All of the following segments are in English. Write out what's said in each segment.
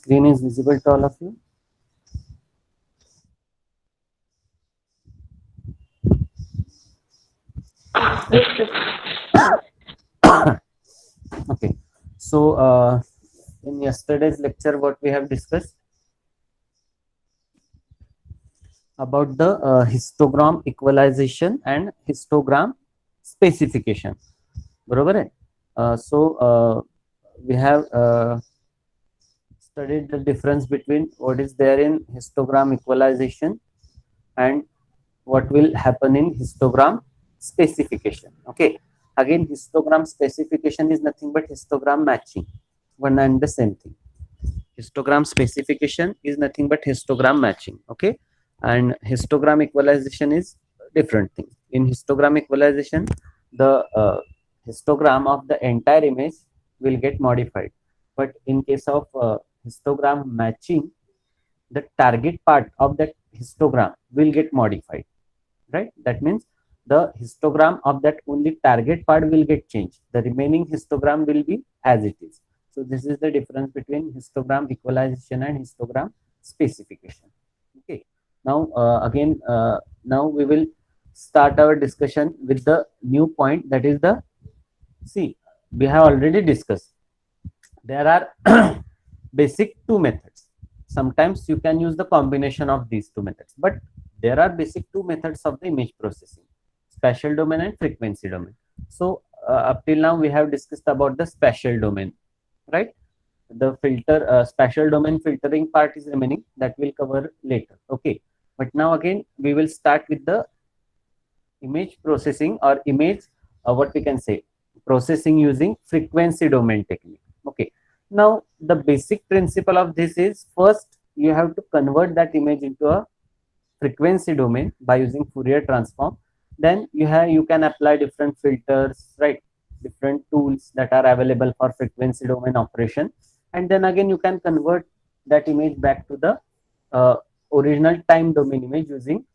screen is visible to all of you? Okay. So in yesterday's lecture, what we have discussed about the histogram equalization and histogram specification. बरोबर है? We have studied the difference between what is there in histogram equalization and what will happen in histogram specification. Okay, again histogram specification is nothing but histogram matching, one and the same thing. Histogram specification is nothing but histogram matching. Okay, and histogram equalization is different thing. In histogram equalization, the histogram of the entire image will get modified, but in case of histogram matching, the target part of that histogram will get modified, right? That means the histogram of that only target part will get changed, the remaining histogram will be as it is. So this is the difference between histogram equalization and histogram specification. Okay, now now we will start our discussion with the new point, that is the, see, we have already discussed there are basic two methods. Sometimes you can use the combination of these two methods, but there are basic two methods of the image processing: spatial domain and frequency domain. So up till now we have discussed about the spatial domain, right? The filter spatial domain filtering part is remaining, that we'll cover later. Okay, but now again we will start with the image processing or image what we can say processing using frequency domain technique. Okay, now the basic principle of this is, first you have to convert that image into a frequency domain by using Fourier transform. Then you can apply different filters, right? Different tools that are available for frequency domain operation, and then again you can convert that image back to the original time domain image using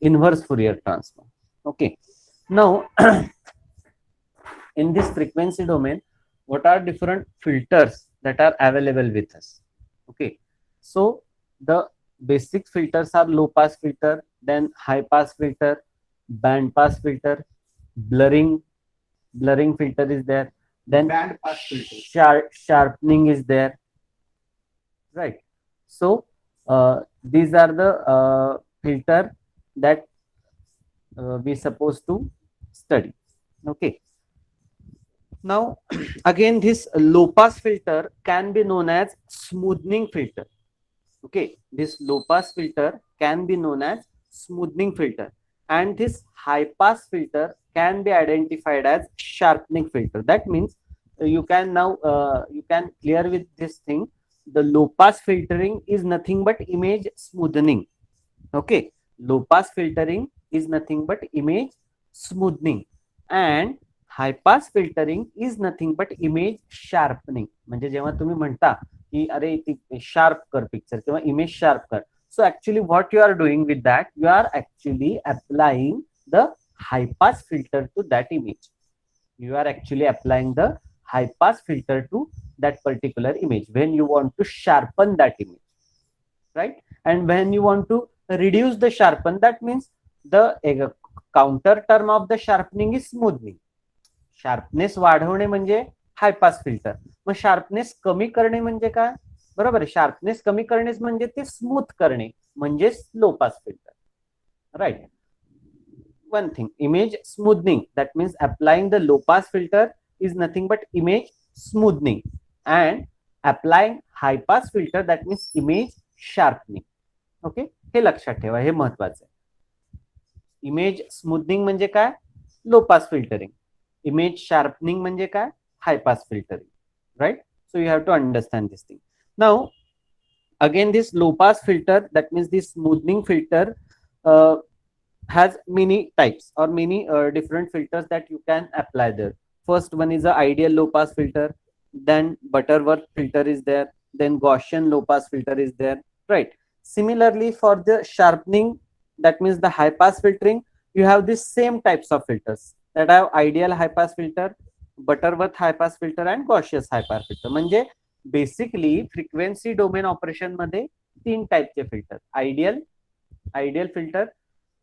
inverse Fourier transform. Okay, now in this frequency domain, what are different filters that are available with us? Okay, so the basic filters are low pass filter, then high pass filter, band pass filter, blurring filter is there, then band pass filter, sharpening is there, right? So these are the filter that we supposed to study. Okay, now again this low pass filter can be known as smoothing filter. Okay, this low pass filter can be known as smoothing filter, and this high pass filter can be identified as sharpening filter. That means you can now you can clear with this thing, the low pass filtering is nothing but image smoothing. Okay, low pass filtering is nothing but image smoothing, and hi pass filtering is nothing but image sharpening. म्हणजे जेव्हा तुम्ही म्हणता की अरे ती sharp कर picture किंवा image sharp कर, so actually what you are doing with that, you are actually applying the high pass filter to that image. You are actually applying the high pass filter to that particular image when you want to sharpen that image, right? And when you want to reduce the sharpen, that means the counter term of the sharpening is smoothing. Sharpness वाढवणे म्हणजे हाय pass filter, मग sharpness कमी करणे म्हणजे काय? बरोबर आहे, sharpness कमी करणे म्हणजे ते स्मूथ करणे म्हणजे low pass filter, right? One thing, image smoothening, that means applying the low pass filter is nothing but image smoothening, and applying high pass filter that means image sharpening. Okay, हे लक्षात ठेवा, हे महत्वाचं आहे. Image smoothening म्हणजे काय? Low pass filtering. Image sharpening म्हणजे काय? High pass filtering, right? So you have to understand this thing. Now again this low pass filter, that means this smoothing filter has many types or many different filters that you can apply there. First one is the ideal low pass filter, then Butterworth filter is there, then Gaussian low pass filter is there, right? Similarly for the sharpening, that means the high pass filtering, you have these same types of filters that have ideal high pass filter, Butterworth high pass filter and Gaussian high pass filter. म्हणजे basically frequency domain operation मध्ये 3 टाइपचे filter, ideal filter,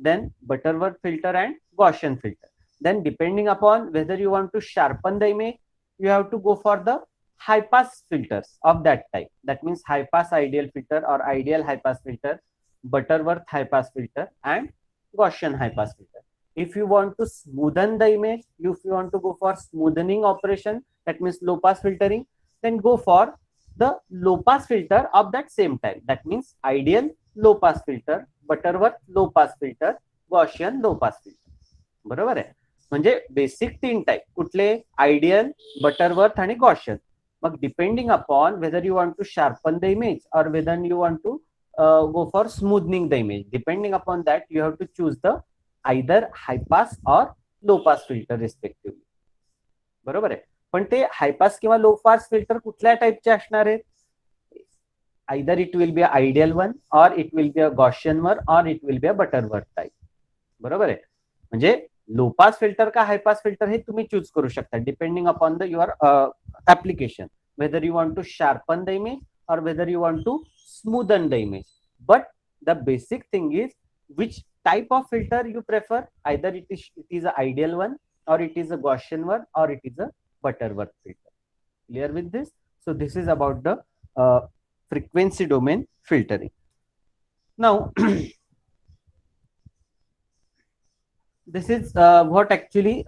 then Butterworth filter and Gaussian filter. Then depending upon whether you want to sharpen the image, you have to go for the high pass filters of that type. That means high pass ideal filter or ideal high pass filter, Butterworth high pass filter and Gaussian high pass filter. If you want to smoothen the image, if you want to go for smoothening operation, that means low pass filtering, then go for the low pass filter of that same type. That means ideal low pass filter, Butterworth low pass filter, Gaussian low pass filter. बरोबर आहे. म्हणजे basic 3 type कुठले, ideal, Butterworth आणि Gaussian. मग depending upon whether you want to sharpen the image और whether you want to go for smoothening the image, depending upon that you have to choose the either high pass or low pass filter respectively. बरोबर आहे. पण ते हाय पास किंवा लो pass filter कुठल्या टाइपचे असणार आहेत, either it will be a ideal one or it will be a Gaussian one or it will be a Butterworth type. बरोबर आहे. म्हणजे लो पास फिल्टर का हाय पास फिल्टर हे तुम्ही चूज करू शकता depending upon the your application, whether you want to sharpen the image or whether you want to smoothen the image. But the basic thing is which type of filter you prefer, either it is a ideal one or it is a Gaussian one or it is a Butterworth filter. Clear with this? So this is about the frequency domain filtering. Now this is what actually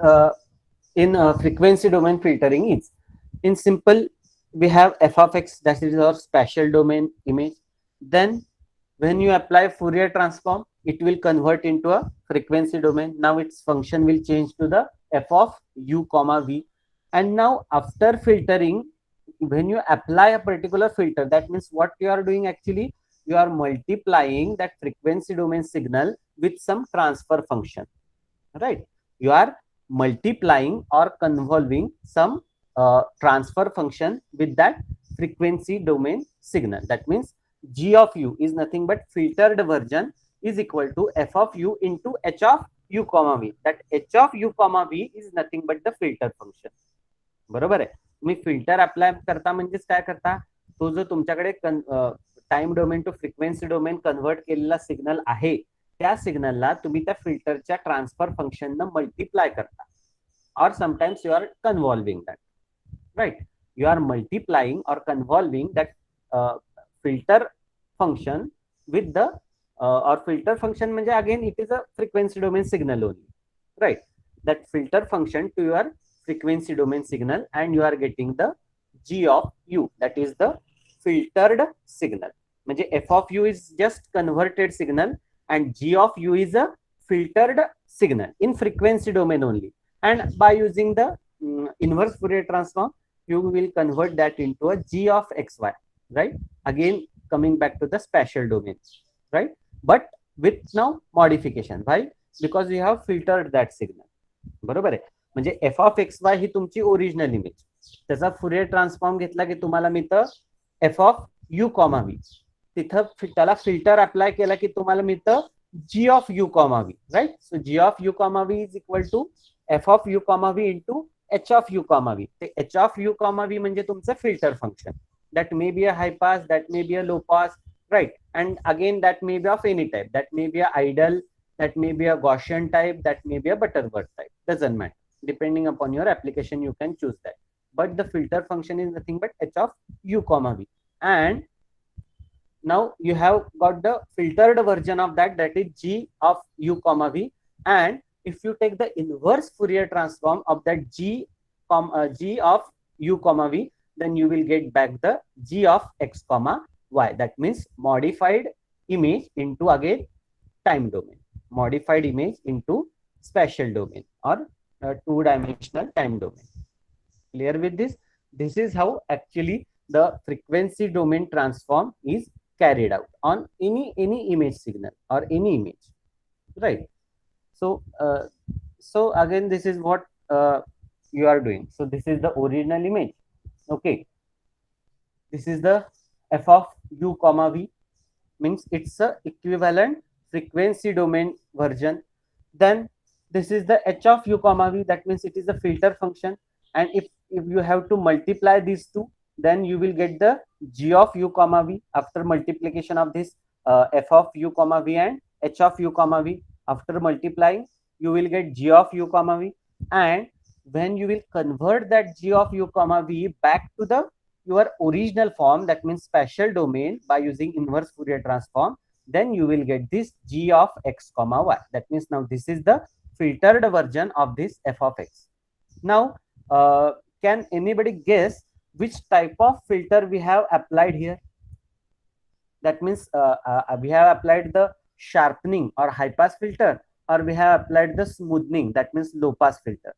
in frequency domain filtering is. In simple, we have f of x, that is our spatial domain image. Then when you apply Fourier transform, it will convert into a frequency domain. Now its function will change to the f of u comma v. And now after filtering, when you apply a particular filter, that means what you are doing actually, you are multiplying that frequency domain signal with some transfer function, right? You are multiplying or convolving some transfer function with that frequency domain signal. That means g of u is nothing but filtered version is equal to f of u into h of u comma v. That h of u comma v is nothing but the filter function. बरोबर आहे. तुम्ही filter apply करता म्हणजेच काय करता, तो जो तुमच्याकडे time domain to frequency domain convert केलेला सिग्नल आहे, त्या सिग्नलला तुम्ही त्या फिल्टरच्या ट्रान्सफर फंक्शन न मल्टिप्लाय करता, और sometimes you are convolving that, right? You are multiplying और convolving that filter function with the और फिल्टर फंक्शन म्हणजे again it is a frequency domain signal only, right? That filter function to your frequency domain signal and you are getting the g of u, that is the filtered signal. म्हणजे f of u is just converted signal and g of u is a filtered signal in frequency domain only, and by using the inverse Fourier transform you will convert that into a g of xy, right? Again coming back to the spatial domain, right? But with now modification. Why? Because you have filtered that signal. बरोबर आहे. म्हणजे F of X Y ही तुमची original image, त्याचा Fourier transform घेतला की तुम्हाला मिळतं F of U comma V. तिथं त्याला फिल्टर अप्लाय केला की तुम्हाला मिळतं G of U comma V, right? So G of U comma V is equal to F of U comma V into H of U comma V. ते H of U comma V म्हणजे तुमचं filter function. That may be a high pass, that may be a low pass, right? And again that may be of any type, that may be a ideal, that may be a Gaussian type, that may be a Butterworth type, doesn't matter. Depending upon your application, you can choose that. But the filter function is nothing but h of u comma v. And now you have got the filtered version of that, that is g of u comma v. And if you take the inverse Fourier transform of that g of u comma v, then you will get back the g of x comma y. That means modified image into again time domain. Modified image into spatial domain or two-dimensional time domain. Clear with this? This is how actually the frequency domain transform is carried out on any image signal or any image, right? So again this is what you are doing. So this is the original image, okay? This is the f of u comma v, means it's a equivalent frequency domain version. Then this is the h of u comma v, that means it is a filter function. And if you have to multiply these two, then you will get the g of u comma v after multiplication of this f of u comma v and h of u comma v. After multiplying, you will get g of u comma v, and when you will convert that g of u comma v back to the your original form, that means spatial domain, by using inverse Fourier transform, then you will get this g of x comma y. That means now this is the filtered version of this f of x. Now can anybody guess which type of filter we have applied here? That means we have applied the sharpening or high pass filter, or we have applied the smoothing, that means low pass filter.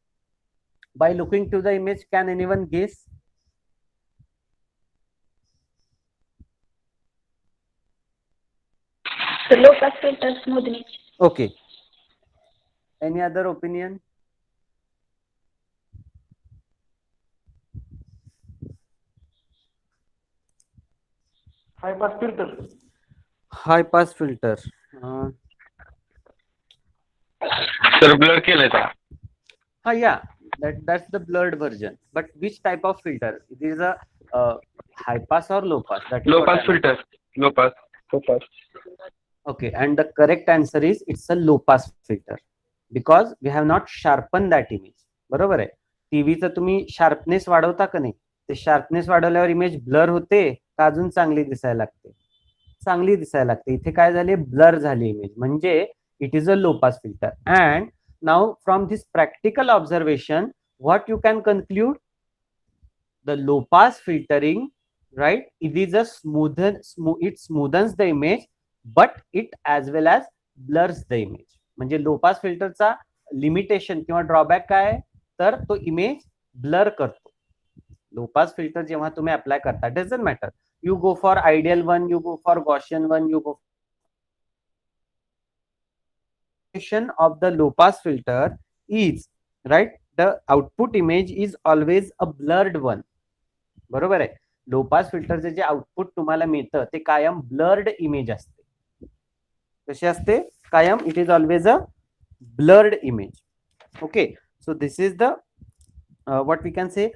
By looking to the image, can anyone guess? The low pass filter, smoothing. Okay. Any other opinion? High pass filter. High pass filter. Sir, blur केलंय का? Yeah, that's the blurred version. But which type of filter? It is a high pass or low pass? That is Low what pass I- filter. Low pass. Low pass. Okay, and the correct answer is it's a low pass filter because we have not sharpened that image. बरोबर आहे. टीव्हीचं तुम्ही sharpness वाढवता का नाही? ते sharpness वाढवल्यावर image blur होते का अजून चांगली दिसायला लागते? चांगली दिसायला लागते. इथे काय झाले? ब्लर झाली इमेज, म्हणजे it is a low pass filter. And now from this practical observation, what you can conclude? The low pass filtering, right, it is a it smoothens the image, but it as well as blurs the image. म्हणजे low pass फिल्टरचा limitation किंवा drawback काय आहे? तर तो image blur करतो. लो pass filter जेव्हा तुम्ही apply करता, doesn't matter, you go for ideal one, you go for Gaussian one, you go of the low pass filter is, right, the output image is always a blurred one. बरोबर आहे. Low पास फिल्टरचे जे output तुम्हाला मिळतं ते कायम blurred image असते. कशी असते? कायम it is always a blurred image. Okay, so this is the what we can say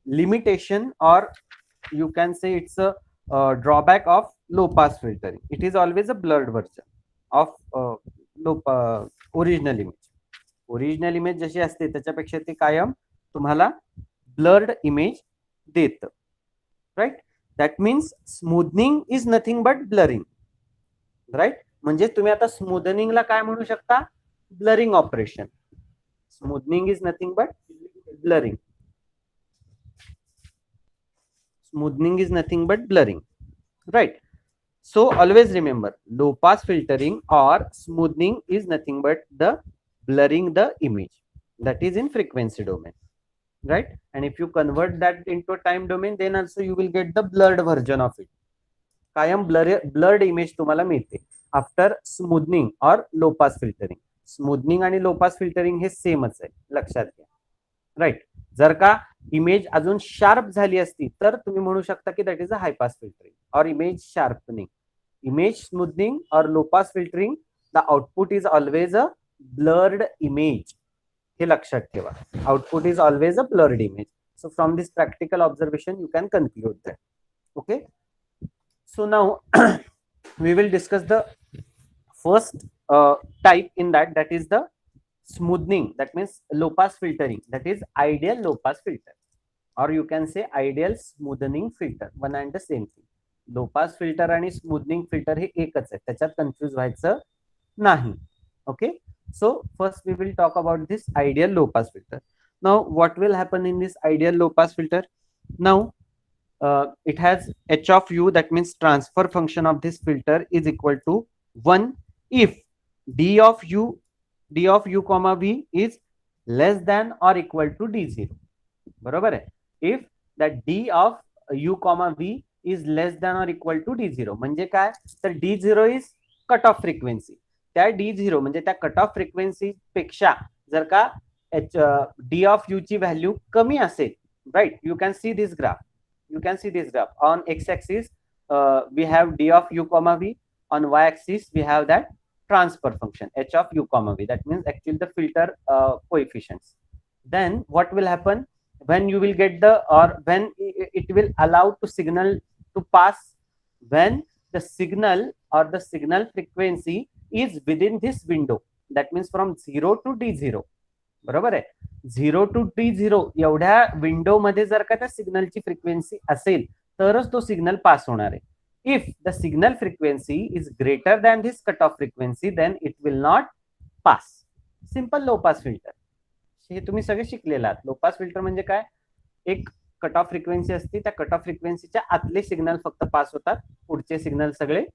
limitation, or you can say it's a drawback of low pass filtering. It is always a blurred version of original image. Original image जशी असते त्याच्यापेक्षा ते कायम तुम्हाला blurred image देतं. Right, that means smoothening is nothing but blurring. राईट, म्हणजे तुम्ही आता स्मूथनिंगला काय म्हणू शकता? Blurring operation. Smoothening is nothing but blurring. Smoothing is nothing but blurring, right? So always remember, low pass filtering or smoothing is nothing but the blurring the image, that is in frequency domain, right? And if you convert that into time domain, then also you will get the blurred version of it. कायम blurred image तुम्हाला मिळते after smoothing or low pass filtering. Smoothing आणि low pass filtering हे सेमच आहे, लक्षात घ्या. Right, जर का इमेज अजून शार्प झाली असती तर तुम्ही म्हणू शकता की that is a high pass filtering और इमेज शार्पनिंग. इमेज स्मूथनिंग और low pass filtering, the output is always a blurred image. हे लक्षात ठेवा, output is always a blurred image. So from this practical observation you can conclude that. Okay, so now we will discuss the first type in that is the smoothing, that means low pass filtering, that is ideal low pass filter, or you can say ideal smoothing filter, one and the same thing. Low pass filter आणि smoothing filter हे एकच आहे, त्याच्यात confuse व्हायचं नाही. Okay, so first we will talk about this ideal low pass filter. Now what will happen in this ideal low pass filter? Now it has h of u, that means transfer function of this filter is equal to 1 if d of u comma v is less than or equal to d0. बरोबर आहे. if that d of u comma v is less than or equal to d0 म्हणजे काय? तर d0 is cut off frequency. त्या d0 म्हणजे त्या cut off frequency पेक्षा जर का d of u ची व्हॅल्यू कमी असेल, right, you can see this graph. On x axis we have d of u comma v, on y axis we have that transfer function h of u comma v, that means actually the filter coefficients. Then what will happen? when you will get the, or when it will allow to signal to pass when the signal or the signal frequency is within this window. That means from 0 to D0. बरोबर आहे. 0 to D0 एवढ्या window मध्ये जर का त्या सिग्नलची frequency असेल तरच तो सिग्नल पास होणार आहे. If the signal frequency is greater than this cut off frequency then it will not pass. Simple low pass filter. हे तुम्ही सगळे शिकलेला आहात. लो पास फिल्टर म्हणजे काय, एक कट ऑफ फ्रिक्वेन्सी असते, त्या कट ऑफ फ्रिक्वेन्सीच्या आतले सिग्नल फक्त पास होतात, पुढचे सिग्नल सगळे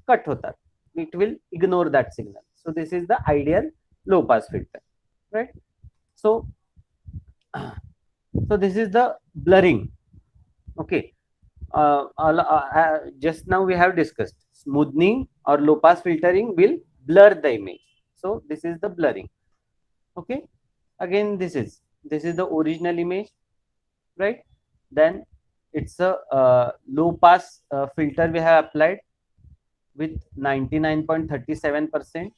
कट होतात. It will ignore that signal. So this is the ideal low pass filter, right? So this is the blurring. Okay, just now we have discussed smoothing or low pass filtering will blur the image. So this is the blurring. Okay, again this is the original image, right? Then it's a low pass filter we have applied with 99.37%.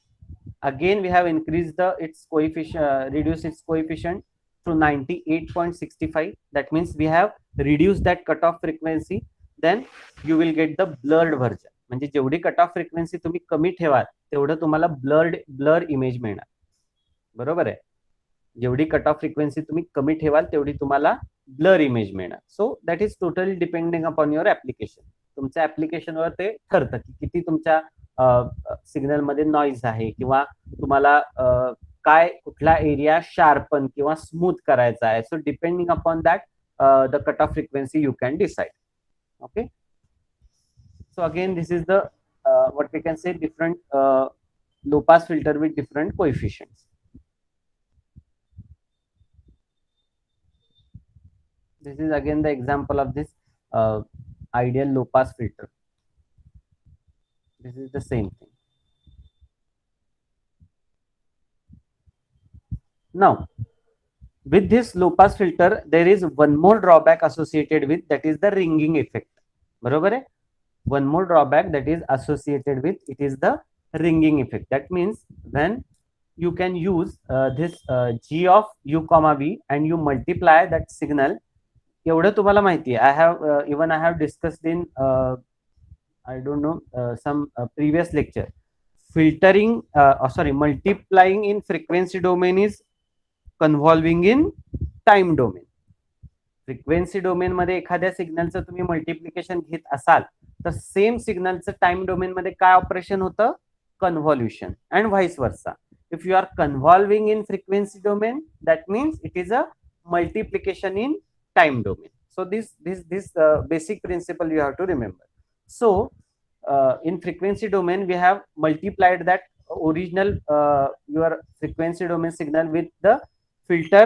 Again we have increased its coefficient, reduced its coefficient to 98.65. that means we have reduced that cutoff frequency. Then you will get the blurred version. म्हणजे जेवढी cutoff frequency तुम्ही कमी ठेवाल तेवढं तुम्हाला blur image मिळणार. बरोबर आहे. जेवढी cutoff frequency तुम्ही कमी ठेवाल तेवढी तुम्हाला blur image मिळणार. So that is totally depending upon your application. तुमच्या ऍप्लिकेशन वर ते ठरतं की किती तुमच्या सिग्नल मध्ये नॉइज आहे किंवा तुम्हाला काय कुठला एरिया शार्पन किंवा स्मूथ करायचा आहे. So depending upon that the cut off frequency you can decide. Okay, so again this is the what we can say different low pass filter with different coefficients. This is again the example of this ideal low pass filter. This is the same thing. Now with this low pass filter there is one more drawback associated with, that is the ringing effect. बरोबर आहे. One more drawback that is associated with it is the ringing effect. That means when you can use this g of u comma v and you multiply that signal. एवढं तुम्हाला माहिती आहे. I have discussed in I don't know some previous lecture. Filtering multiplying in frequency domain is convolving in time domain. Frequency domain मध्ये एखाद्या सिग्नलचं तुम्ही multiplication घेत असाल तर सेम सिग्नलचं टाइम डोमेन मध्ये काय ऑपरेशन होतं, convolution, and vice versa. If you are convolving in frequency domain that means it is a multiplication in time domain. So this basic principle you have to remember. So in frequency domain we have multiplied that original your frequency domain signal with the filter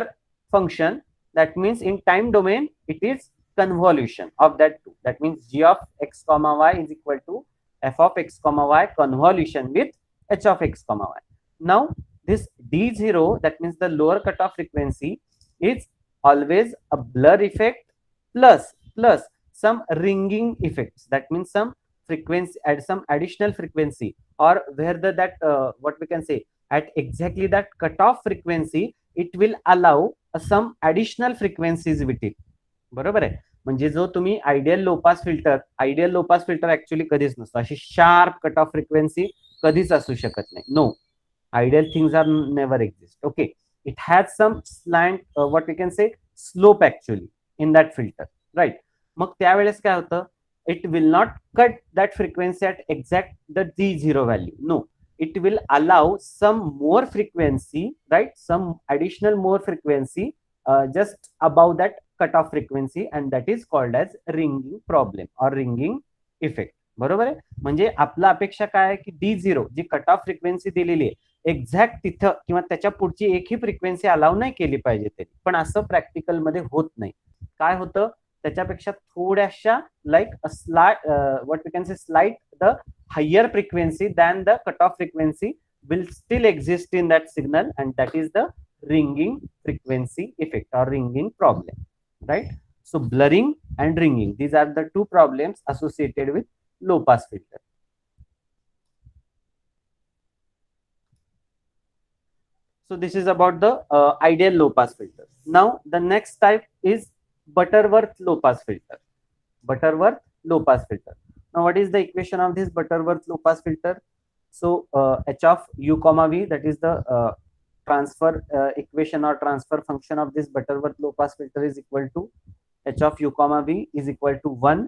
function. That means in time domain it is convolution of that two. That means g of x comma y is equal to f of x comma y convolution with h of x comma y. Now this d0, that means the lower cutoff frequency, is always a blur effect plus some ringing effects. That means some frequency, add some additional frequency, or where that what we can say, at exactly that cutoff frequency it will allow some additional frequencies with it. बरोबर आहे. म्हणजे जो तुम्ही ideal low pass filter actually कधीच नसतो. अशी sharp cut off frequency कधीच असू शकत नाही. No, ideal things are never exist. Okay, it has some slant what we can say slope actually in that filter, right? मग त्यावेळेस काय होतं, it will not cut that frequency at exact the d0 value. No, it will allow some more frequency, right? Some additional more frequency just above that cutoff frequency, and that is called as ringing problem or ringing effect. बरोबर आहे. म्हणजे आपला अपेक्षा काय आहे की d0 जी cut off frequency दिलेली आहे एक्झॅक्ट तिथं किंवा त्याच्या पुढची एकही फ्रिक्वेन्सी अलाव नाही केली पाहिजे तरी, पण असं प्रॅक्टिकल मध्ये होत नाही. काय होतं, त्याच्यापेक्षा थोड्याशा like what we can say slight the higher frequency than the cut off frequency will still exist in that signal, and that is the ringing frequency effect or ringing problem, right? So blurring and ringing, these are the two problems associated with low pass filter. So this is about the ideal low pass filter. Now the next type is Butterworth low pass filter. Butterworth low pass filter. Now what is the equation of this Butterworth low pass filter? So h of u comma v, that is the transfer equation or transfer function of this Butterworth low pass filter, is equal to h of u comma v is equal to 1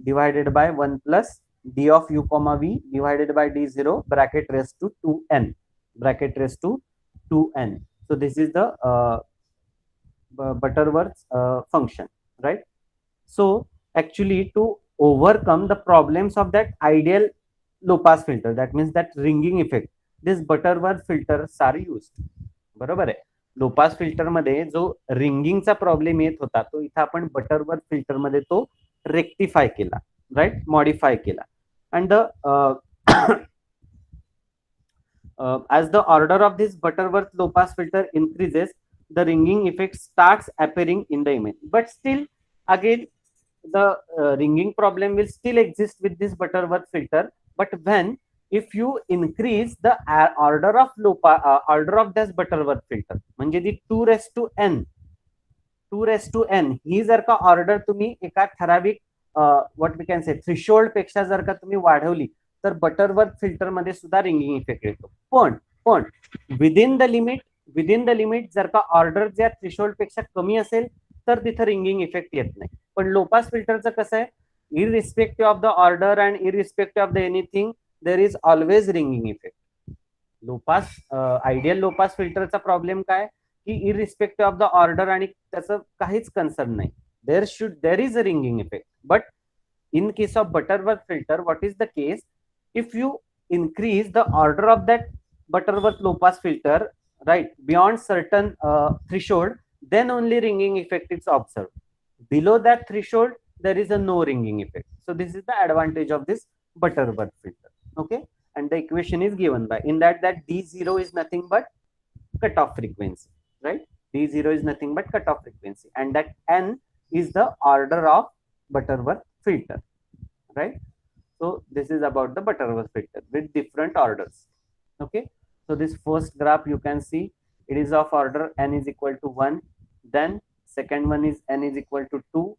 divided by 1 plus d of u comma v divided by d0 bracket raised to 2n, bracket raised to 2n. So this is the Butterworth function, right? So actually, to overcome the problems of that ideal low pass filter, that means that ringing effect, this Butterworth filters are used. बरोबर आहे. Low pass filter मध्ये जो रिंगिंगचा problem येत होता तो इथं आपण Butterworth filter मध्ये तो रेक्टिफाय केला, राईट, मॉडिफाय केला. And the as the order of this Butterworth low pass filter increases, the ringing effect starts appearing in the image. But still, again, the ringing problem will still exist with this Butterworth filter. But when, if you increase the order of order of this Butterworth filter, म्हणजे ती 2n ही जर का order तुम्ही एका ठराविक what we can say threshold पेक्षा जर का तुम्ही वाढवली तर बटरवर्थ फिल्टर मध्ये सुद्धा रिंगिंग इफेक्ट येतो. पण विदिन द लिमिट जर का ऑर्डर ज्या थ्रेशोल्ड पेक्षा कमी असेल तर तिथं रिंगिंग इफेक्ट येत नाही. पण लो पास फिल्टरचं कसं आहे, irrespective of the order and irrespective of the anything there is always ringing effect. Low pass ideal low pass फिल्टरचा प्रॉब्लेम काय की इररिस्पेक्टिव्ह ऑफ द ऑर्डर आणि त्याचं काहीच कन्सर्न नाही, there is a ringing effect. But in case of Butterworth filter, what is the case? If you increase the order of that Butterworth low pass filter, right, beyond certain threshold, then only ringing effect is observed. Below that threshold, there is a no ringing effect. So this is the advantage of this Butterworth filter. Okay, and the equation is given by in that D0 is nothing but cutoff frequency, right? D0 is nothing but cutoff frequency, and that n is the order of Butterworth filter, right? So this is about the Butterworth filter with different orders. Okay, so this first graph you can see it is of order n is equal to 1, then second one is n is equal to 2,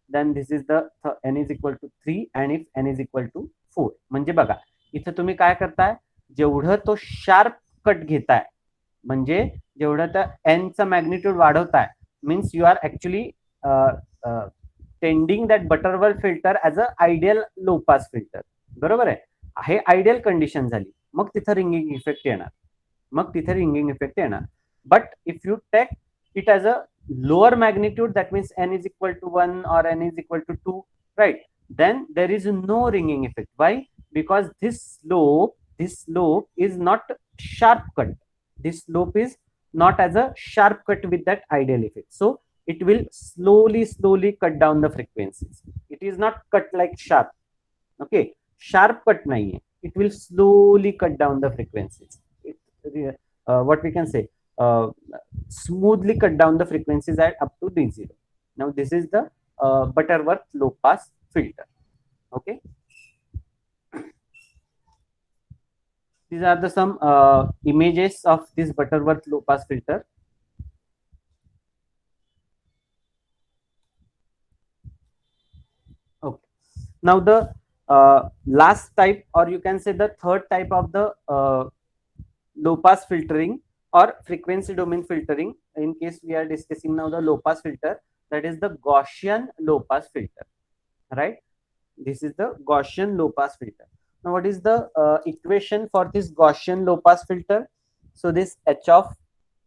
then this is the n is equal to 3, and if n is equal to 4. म्हणजे बघा इथे तुम्ही काय करताय, जेवढं तो sharp cut घेताय म्हणजे जेवढं त्या n चा मॅग्निट्यूड वाढवताय means you are actually tending that Butterworth filter as a ideal low pass filter. बरोबर आहे, आयडियल कंडिशन झाली, मग तिथं रिंगिंग इफेक्ट येणार. But if you take it as a lower magnitude, that means n is equal to 1 or n is equal to 2, right, then there is no ringing effect. Why? Because this slope is not sharp cut. This slope is not as a sharp cut with that ideal effect. So it will slowly cut down the frequencies. It is not cut like sharp. Okay, sharp cut nahi hai. It will slowly cut down the frequencies. What we can say, smoothly cut down the frequencies at up to D0. Now this is the Butterworth low pass filter. Okay, these are the some images of this Butterworth low pass filter. Okay, now the last type, or you can say the third type of the low pass filtering or frequency domain filtering, in case we are discussing now the low pass filter, that is the Gaussian low pass filter, right? This is the Gaussian low pass filter. Now what is the equation for this Gaussian low pass filter? So this h of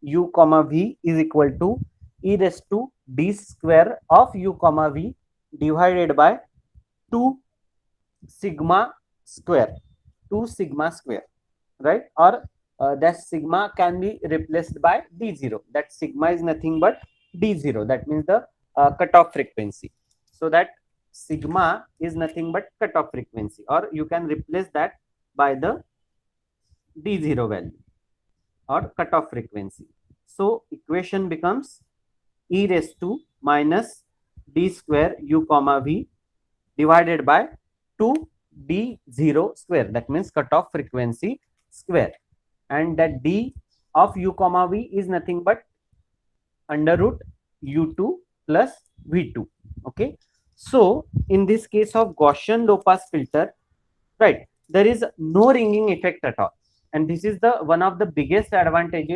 u comma v is equal to e raised to d square of u comma v divided by 2 sigma square, right? Or that sigma can be replaced by d0. That sigma is nothing but d0, that means the cutoff frequency. So that sigma is nothing but cutoff frequency, or you can replace that by the d0 value or cutoff frequency. So equation becomes e raised to minus d square u comma v divided by 2d0 square, that means cutoff frequency square, and that d of u comma v is nothing but under root u2 plus V2. Okay, so in this case of Gaussian low pass filter, right, there is no ringing effect at all, and this is the one of the biggest advantage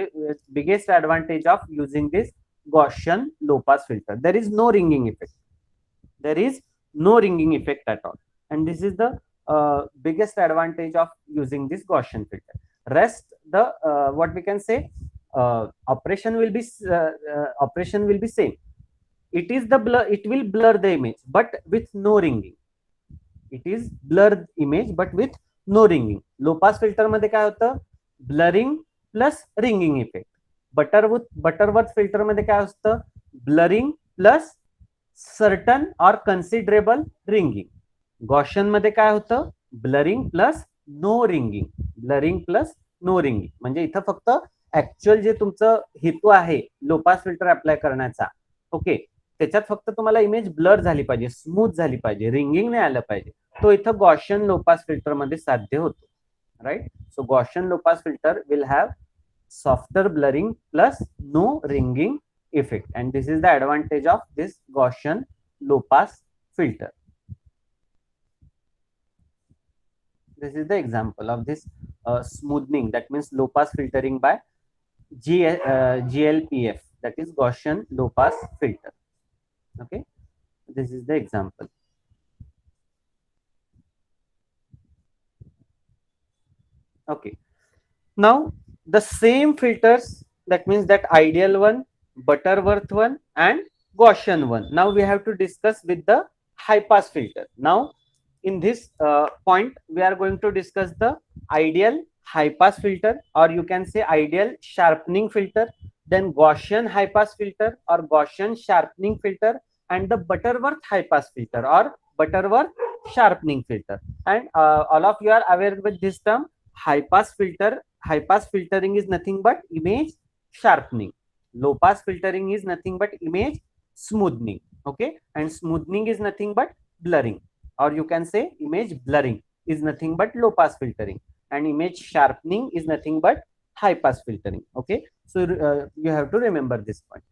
of using this Gaussian low pass filter. There is no ringing effect. There is no ringing effect at all, and this is the biggest advantage of using this Gaussian filter. Rest the what we can say, operation will be same. It is the blur, it will blur the image but with no ringing. It is blurred image but with no ringing. Low pass filter मध्ये काय होतं, blurring plus ringing effect. Butterworth filter मध्ये काय असतं, blurring plus certain or considerable ringing. Gaussian मध्ये काय होतं, blurring plus no ringing. Blurring plus no ringing म्हणजे इथं फक्त ऍक्च्युअल जे तुमचं हेतू आहे लो पास फिल्टर अप्लाय करण्याचा, ओके, त्याच्यात फक्त तुम्हाला इमेज ब्लर झाली पाहिजे, स्मूथ झाली पाहिजे, रिंगिंग नाही आलं पाहिजे, तो इथं गॉशियन लो पास फिल्टर मध्ये साध्य होतो. Right. So Gaussian low pass filter will have softer blurring plus no ringing effect, and this is the advantage of this Gaussian low pass filter. This is the example of this smoothing, that means low pass filtering by GLPF, that is Gaussian low pass filter. Okay, this is the example. Okay, now the same filters, that means that ideal one, Butterworth one and Gaussian one, now we have to discuss with the high pass filter. Now in this point we are going to discuss the ideal high pass filter, or you can say ideal sharpening filter, then Gaussian high pass filter or Gaussian sharpening filter, and the Butterworth high pass filter or Butterworth sharpening filter. And all of you are aware with this term, high pass filter. High pass filtering is nothing but image sharpening. Low pass filtering is nothing but image smoothing. Okay, and smoothing is nothing but blurring, or you can say image blurring is nothing but low pass filtering, and image sharpening is nothing but high pass filtering. Okay, so you have to remember this point.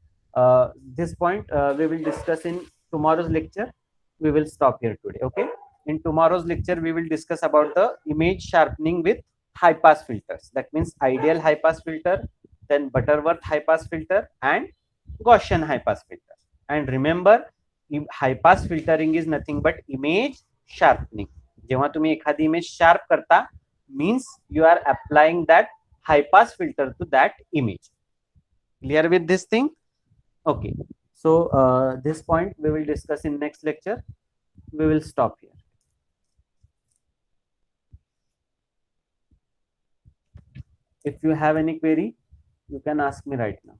This point we will discuss in tomorrow's lecture. We will stop here today. Okay, in tomorrow's lecture we will discuss about the image sharpening with high pass filters, that means ideal high pass filter, then Butterworth high pass filter and Gaussian high pass filter. And remember, high pass filtering is nothing but image sharpening. जेव्हा तुम्ही एखादी image sharp करता, means you are applying that high pass filter to that image. Clear with this thing? Okay, so this point we will discuss in next lecture. We will stop here. If you have any query, you can ask me right now.